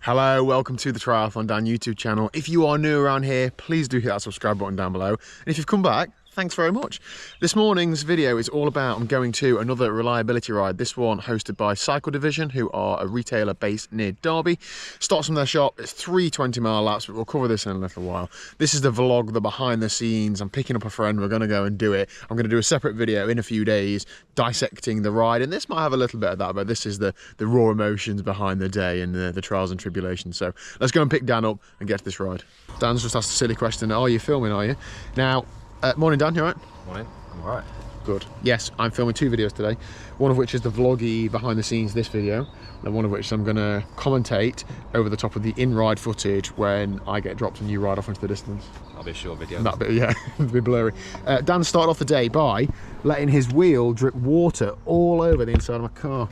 Hello, welcome to the TriathlonDan YouTube channel. If you are new around here, please do hit that subscribe button down below. And if you've come back, thanks very much. This morning's video is all about I'm going to another reliability ride. This one hosted by Cycle Division, who are a retailer based near Derby. Starts from their shop. It's 3 20-mile laps, but we'll cover this in a little while. This is the vlog, the behind the scenes. I'm picking up a friend. We're going to go and do it. I'm going to do a separate video in a few days dissecting the ride, and this might have a little bit of that, but this is the raw emotions behind the day and the trials and tribulations. So let's go and pick Dan up and get to this ride. Dan's just asked a silly question. Are you filming, are you? Now, morning Dan, you alright? Morning, I'm alright. Good. Yes, I'm filming 2 videos today. One of which is the vloggy behind the scenes, this video, and one of which I'm going to commentate over the top of the in-ride footage when I get dropped and you ride off into the distance. That'll be a short video. That bit, yeah, it'll be blurry. Dan started off the day by letting his wheel drip water all over the inside of my car.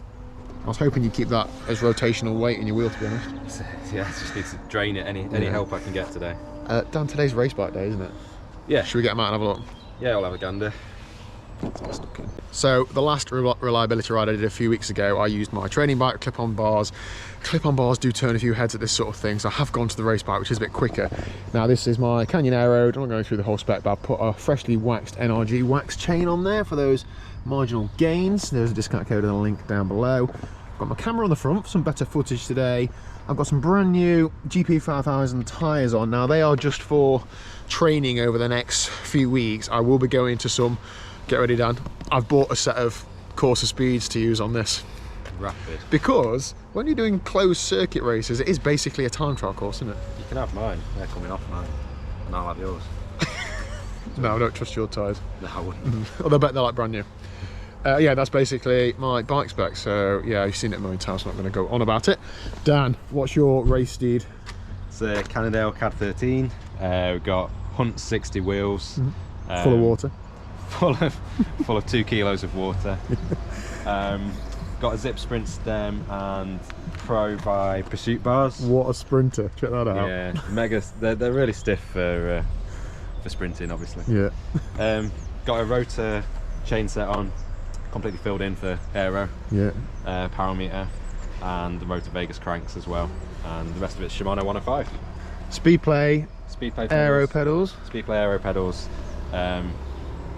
I was hoping you'd keep that as rotational weight in your wheel, to be honest. Yeah, just need to drain it any help I can get today. Dan, today's race bike day, isn't it? Yeah. Should we get him out and have a look? Yeah, I'll have a gander. So the last reliability ride I did a few weeks ago, I used my training bike, clip-on bars. Clip-on bars do turn a few heads at this sort of thing, so I have gone to the race bike, which is a bit quicker. Now this is my Canyon Aero. I'm not going through the whole spec, but I've put a freshly waxed NRG wax chain on there for those marginal gains. There's a discount code and a link down below. I've got my camera on the front for some better footage today. I've got some brand new GP 5000 tyres on. Now they are just for training over the next few weeks. I will be going to some, get ready Dan, I've bought a set of Corsa speeds to use on this. Rapid. Because when you're doing closed circuit races, it is basically a time trial course, isn't it? You can have mine, they're coming off mine, and I'll have yours. No, I don't trust your tyres. No, I wouldn't. Although I bet they're like brand new. Yeah, that's basically my bike spec. So yeah, you've seen it a million times, so I'm not going to go on about it. Dan, what's your race steed? It's a Cannondale CAD 13. We've got Hunt 60 wheels. Full of water. Full of 2 kilos of water. Got a Zip Sprint stem and Pro by Pursuit bars. What a sprinter! Check that out. Yeah, mega. They're really stiff for sprinting, obviously. Yeah. Got a rotor chain set on, completely filled in for aero. Yeah. Power meter, and the Motor Vegas cranks as well, and the rest of it's Shimano 105. Speedplay. Speedplay. Aero pedals. Speedplay aero pedals.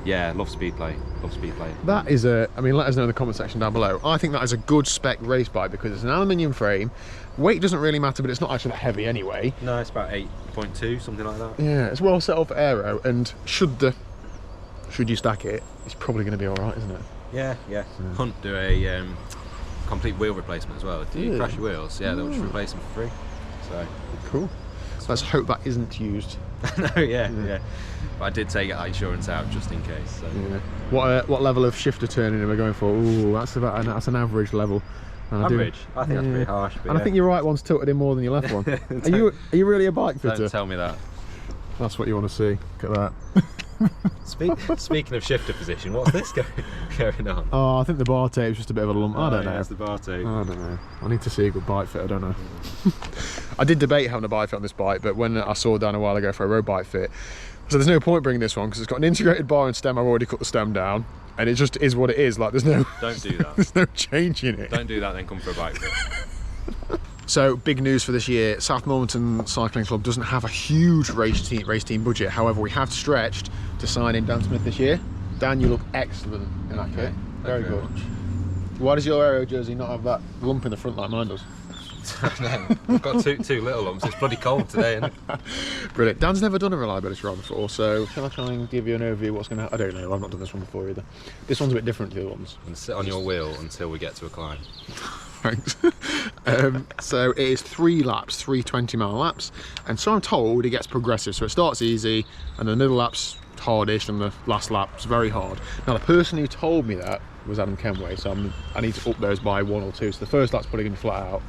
Yeah, love Speedplay. Love Speedplay. That is a, I mean, let us know in the comment section down below. I think that is a good spec race bike because it's an aluminium frame. Weight doesn't really matter, but it's not actually that heavy anyway. No, it's about 8.2, something like that. Yeah, it's well set up for aero, and should you stack it, it's probably going to be all right, isn't it? Yeah. Hunt do a complete wheel replacement as well. Do you crash your wheels? Yeah, they'll just replace them for free. So cool. Let's hope that isn't used. No, yeah. But I did take that insurance out just in case. So. Yeah. What level of shifter turning are we going for? Ooh, that's an average level. And average? I think that's pretty harsh. And I think your right one's tilted in more than your left one. Are you really a bike fitter? Don't tell me that. That's what you want to see. Look at that. Speaking of shifter position, what's this going on? Oh, I think the bar tape's just a bit of a lump. I don't know. It's the bar tape. I don't know. I need to see a good bike fit. I don't know. I did debate having a bike fit on this bike, but when I saw Dan a while ago for a road bike fit, so there's no point bringing this one because it's got an integrated bar and stem. I've already cut the stem down, and it just is what it is. Like there's no. Don't do that. There's no change in it. Don't do that. Then come for a bike fit. So big news for this year, South Normanton Cycling Club doesn't have a huge race team budget. However, we have stretched to sign in Dan Smith this year. Dan, you look excellent in that kit. Very good. Why does your aero jersey not have that lump in the front like mine does? No, I've got two little lumps. It's bloody cold today, isn't it? Brilliant. Dan's never done a reliability ride before, so shall I try and give you an overview of what's going to happen? I don't know, I've not done this one before either. This one's a bit different to the other ones. And sit on your wheel until we get to a climb. Thanks. So it is 3 laps, 3 20-mile laps, and so I'm told it gets progressive. So it starts easy, and the middle lap's hardish, and the last lap's very hard. Now the person who told me that was Adam Kenway, so I need to up those by 1 or 2. So the first lap's probably going to be flat out.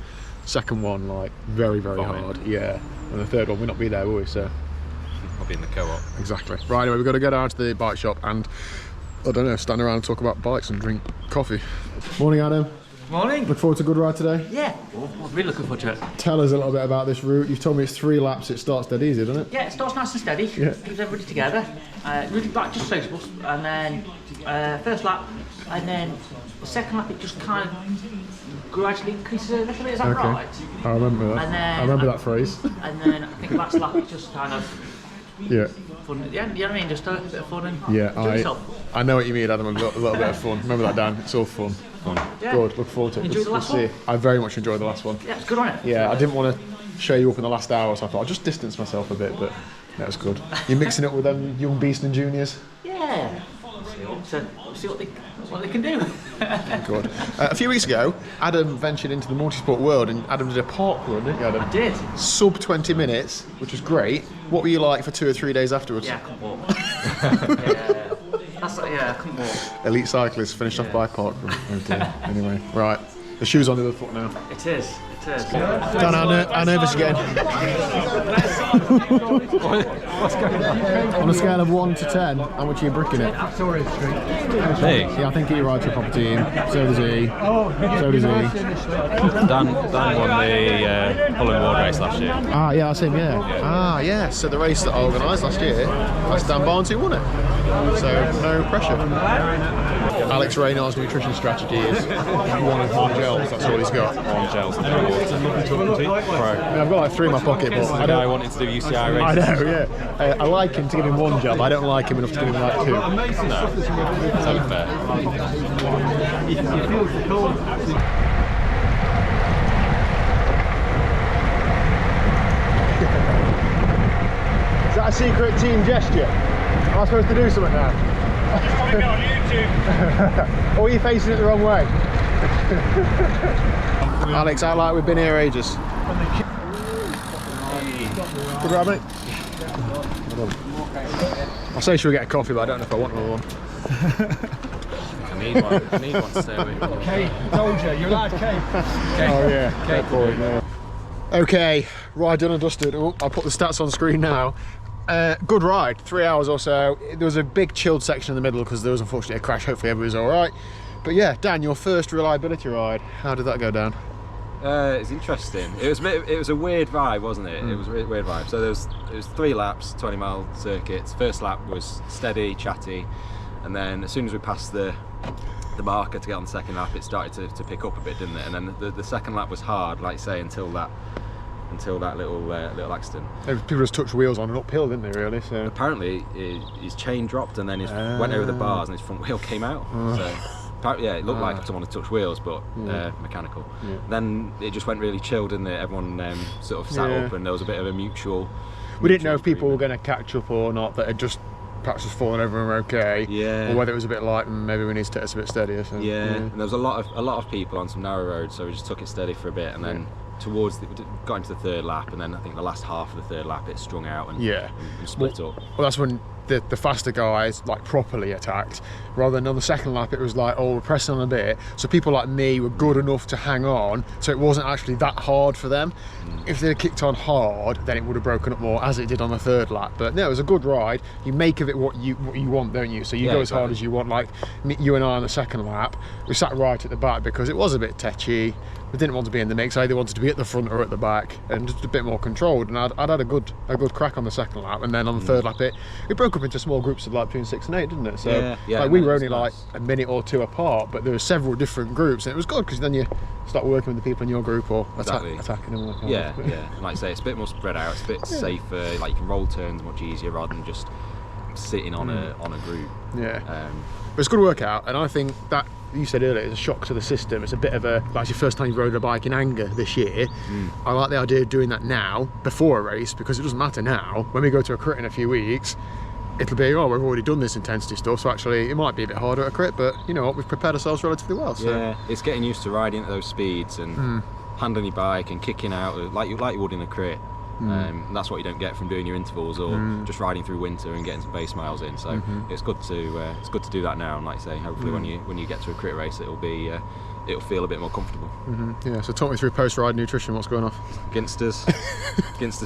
Second one, like very hard, yeah. And the third one, we'll not be there, will we? So I'll be in the co-op. Exactly. Right, anyway, we've got to go down to the bike shop and I don't know, stand around and talk about bikes and drink coffee. Morning, Adam. Morning. Look forward to a good ride today? Yeah, really looking forward to it. Tell us a little bit about this route. You've told me it's 3 laps, it starts dead easy, doesn't it? Yeah, it starts nice and steady, keeps everybody together. Really back just sociable, and then first lap, and then the second lap it just kind of gradually increases a little bit, is that Okay. right? I remember that. And then, I remember that phrase. And then I think last lap is just kind of Yeah. fun at the end, you know what I mean? Just a bit of fun and Yeah, enjoy yourself. I know what you mean, Adam. A little bit of fun. Remember that, Dan? It's all fun. Yeah. Good. Look forward to it. Enjoy the last one? I very much enjoyed the last one. Yeah, it's good on it. Yeah, I didn't want to show you up in the last hour, so I thought I'll just distance myself a bit, but that was good. You're mixing it with them young Beeston juniors? Yeah. See what they can do. Good. A few weeks ago, Adam ventured into the multisport world, and Adam did a park run, didn't you, Adam? I did. Sub 20 minutes, which was great. What were you like for 2 or 3 days afterwards? Yeah, I couldn't walk. I couldn't walk. Elite cyclists finished off by park run. Okay. Anyway, right. The shoe's on the other foot now. It is. Dan, how nervous you getting? On a scale of 1 to 10, how much are you bricking it? Me? Yeah, I think he rides for a proper team. So does he. So does he. Dan won the Holland World race last year. Ah, yeah, that's him, yeah. Ah, yeah. So the race that I organised last year, that's Dan Barnes who won it. So no pressure. Alex Reynard's nutrition strategy is 1 of 1 gels. That's all he's got. 1 gels and 2 water. I mean, I've got like 3 in my pocket, but I I don't. wanted to do UCI I races. know, yeah. I like him to give him 1 gel, but I don't like him enough to give him like 2. No, it's unfair. Is that a secret team gesture? Am I supposed to do something now? Put it on YouTube. Or are you facing it the wrong way? Alex, I like we've been here ages. Good ride, mate. I'll say she'll get a coffee, but I don't know if I want another one. I need one to stay with. Okay, told you, you're allowed cake. Oh yeah, fair point, yeah. Okay, ride done and dusted. Oh, I'll put the stats on screen now. Good ride, 3 hours or so. There was a big chilled section in the middle because there was unfortunately a crash. Hopefully everybody's all right. But yeah, Dan, your first reliability ride. How did that go down? It's interesting. It was a weird vibe, wasn't it? It was a weird vibe. So it was 3 laps, 20-mile circuits. First lap was steady, chatty, and then as soon as we passed the marker to get on the second lap, it started to pick up a bit, didn't it? And then the second lap was hard, like you say, until that little accident. People just touched wheels on an uphill, didn't they? Really? So Apparently, his chain dropped and then he went over the bars and his front wheel came out. So. Yeah, it looked like someone had touched wheels, but mechanical. Yeah. Then it just went really chilled, didn't it? Everyone sort of sat up, and there was a bit of a mutual. We didn't know if people were going to catch up or not. That had just perhaps just fallen over and were okay. Yeah. Or whether it was a bit light and maybe we need to take this a bit steadier. So, yeah. And there was a lot of people on some narrow roads, so we just took it steady for a bit, and then we got into the 3rd lap, and then I think the last half of the 3rd lap it strung out and split up. Well, that's when the faster guys like properly attacked, rather than on the second lap it was like, oh, we're pressing on a bit, so people like me were good enough to hang on, so it wasn't actually that hard for them. If they'd kicked on hard, then it would have broken up more, as it did on the 3rd lap. But no, it was a good ride. You make of it what you want, don't you? So you go as hard as you want. Like you and I on the second lap, we sat right at the back because it was a bit tetchy. We didn't want to be in the mix. I either wanted to be at the front or at the back, and just a bit more controlled. And I'd had a good crack on the second lap, and then on the 3rd lap it broke up into small groups of like between 6 and 8, didn't it? So like we were only like a minute or 2 apart, but there were several different groups, and it was good because then you start working with the people in your group or attacking them. Yeah. Like I say, it's a bit more spread out. It's a bit safer. Like you can roll turns much easier rather than just sitting on a group. Yeah. But it's a good workout, and I think that you said earlier, it's a shock to the system. It's a bit of a, like it's your first time you rode a bike in anger this year. I like the idea of doing that now, before a race, because it doesn't matter now. When we go to a crit in a few weeks, it'll be, oh, we've already done this intensity stuff, so actually it might be a bit harder at a crit, but you know what, we've prepared ourselves relatively well. So. Yeah, it's getting used to riding at those speeds and handling your bike and kicking out like you would in a crit. And that's what you don't get from doing your intervals or just riding through winter and getting some base miles in. So it's good to do that now. And like I say, hopefully when you get to a crit race, it'll feel a bit more comfortable. Yeah. So talk me through post-ride nutrition. What's going on? Ginster's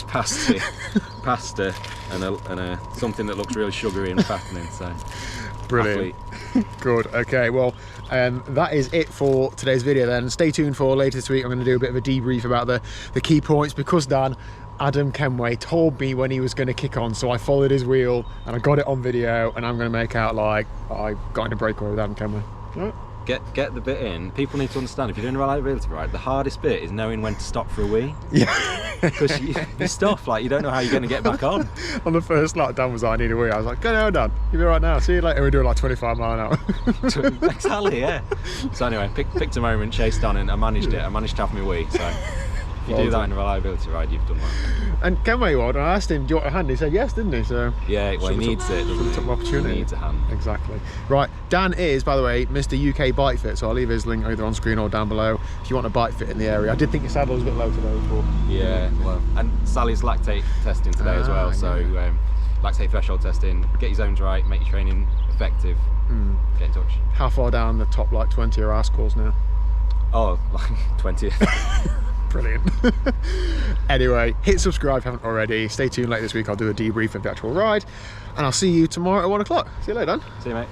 pasta and something that looks really sugary and fattening. So brilliant. Good. Okay. Well, that is it for today's video. Then stay tuned for later this week. I'm going to do a bit of a debrief about the key points because Adam Kenway told me when he was going to kick on, so I followed his wheel and I got it on video, and I'm going to make out like I got into breakaway with Adam Kenway. Right. get the bit in. People need to understand, if you're doing a reliability ride, the hardest bit is knowing when to stop for a wee. Yeah. Because you stuff, like, you don't know how you're going to get back on. On the first lap, Dan was like, I need a wee. I was like, go now, Dan. You'll be right now. See you later. We're doing like 25 mile an hour. Exactly, yeah. So anyway, picked a moment, chased on, and I managed it. I managed to have my wee. So if you do that in a reliability ride, you've done well. And Kenway World, I asked him, do you want a hand? He said yes, didn't he? So yeah, well, he needs it, doesn't he? Took my opportunity. He needs a hand. Exactly. Right, Dan is, by the way, Mr. UK Bike Fit, so I'll leave his link either on screen or down below if you want a bike fit in the area. I did think your saddle was a bit low today, but yeah, well, and Sally's lactate testing today as well, so lactate threshold testing, get your zones right, make your training effective, get in touch. how far down the top like 20 are our scores now? Oh, like 20th. Brilliant. Anyway, hit subscribe if you haven't already. Stay tuned later this week. I'll do a debrief of the actual ride, and I'll see you tomorrow at 1 o'clock. See you later, Dan. See you, mate.